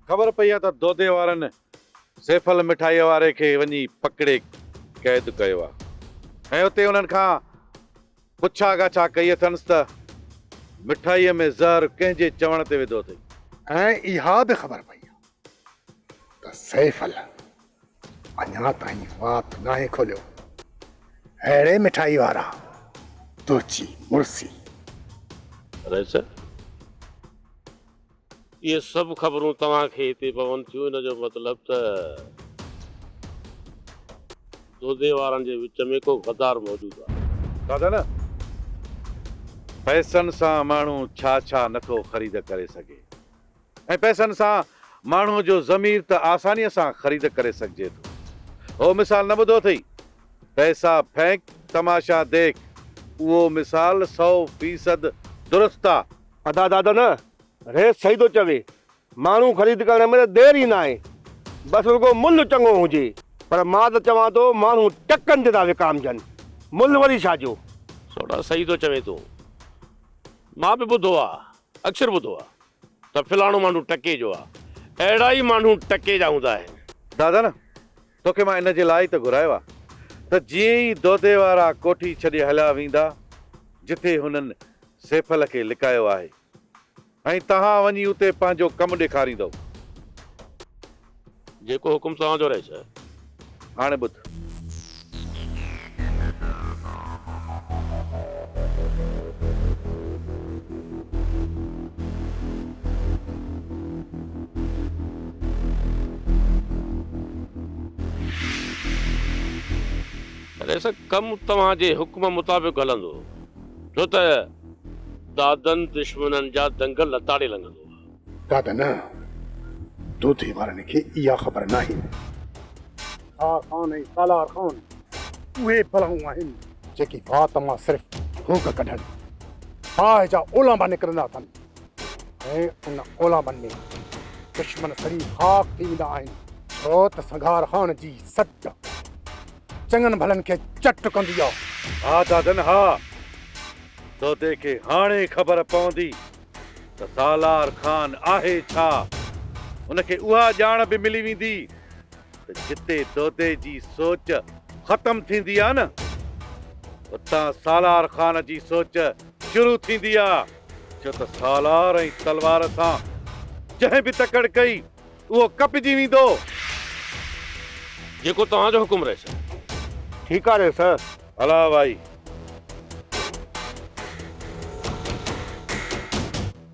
ख़बर पई आहे त दोदे वारनि सैफल मिठाईअ वारे खे वञी पकड़े क़ैद कयो आहे ऐं उते उन्हनि खां पुछा गाछा कई अथनि त मिठाईअ में ज़हर कंहिंजे चवण ते विधो अथई। ऐं इहा बि ख़बर पई त सैफल अञा ताईं वात नाहे खोलियो। अहिड़े मिठाई वारा तुंहिंजी मुर्सी। अरे सर, ये सब ख़बरूं तव्हांखे हिते पवनि थियूं, इन जो मतिलब त दोदे वारनि जे विच में को गदार मौजूदु आहे। दादा न पैसनि सां माण्हू छा छा नथो ख़रीद करे सघे ऐं पैसनि सां माण्हूअ जो ज़मीर त आसानीअ सां ख़रीद करे सघिजे थो। हो मिसाल न ॿुधो अथई, पैसा फेंक तमाशा देख। उहो मिसाल 100% दुरुस्त आहे। अदा दादा न रेस सही थो चवे। माण्हू ख़रीद करण में देरि ई न आहे, बसि रुगो मुल्ह चङो हुजे। पर मां त चवां थो माण्हू टकनि ते था विकामजनि, मुल्ह वरी छाजो। थोड़ा सही थो चवे तूं। मां बि ॿुधो आहे, अक्सर ॿुधो आहे त फलाणो माण्हू टके जो आहे। अहिड़ा ई माण्हू टके जा हूंदा आहिनि। दादा न तोखे मां इन जे लाइ त घुरायो आहे त जीअं ई दोदे वारा कोठी छॾे हलिया वेंदा जिथे हुननि सैफल खे लिकायो आहे ऐं तव्हां वञी उते पंहिंजो कमु ॾेखारींदव। जेको हुकुम तव्हांजो रहे छा। हाणे ॿुध, अरे सर, कमु तव्हांजे हुकुम मुताबिक़ हलंदो, छो त दादनि दुश्मननि जा दंगल लताड़े लंघंदो। दादा न दोदे वारनि खे इहा ख़बर नाहे। खान ऐं सालार खान उहे भलाऊं आहिनि जेकी वात मां सिर्फ़ु फूक कढनि। बाहि जा ओलांबा निकिरंदा अथनि ऐं उन ओलांबनि में दुश्मन सड़ी खाक थी वेंदा आहिनि, छो त संघार खान जी सट चङनि भलनि खे चट कंदी आहे। हा दादन हा, दोदे खे हाणे ख़बर पवंदी त सालार खान आहे छा। उनखे उहा ॼाण बि मिली वेंदी त जिते दोदे जी सोच ख़तम थींदी आहे न, उतां सालार खान जी सोच शुरू थींदी आहे। छो त सालार ऐं तलवार सां जंहिं बि तकड़ कई उहो कपिजी वेंदो। जेको तव्हांजो हुकुम रहे छा। ठीकु आहे सर। हला भाई।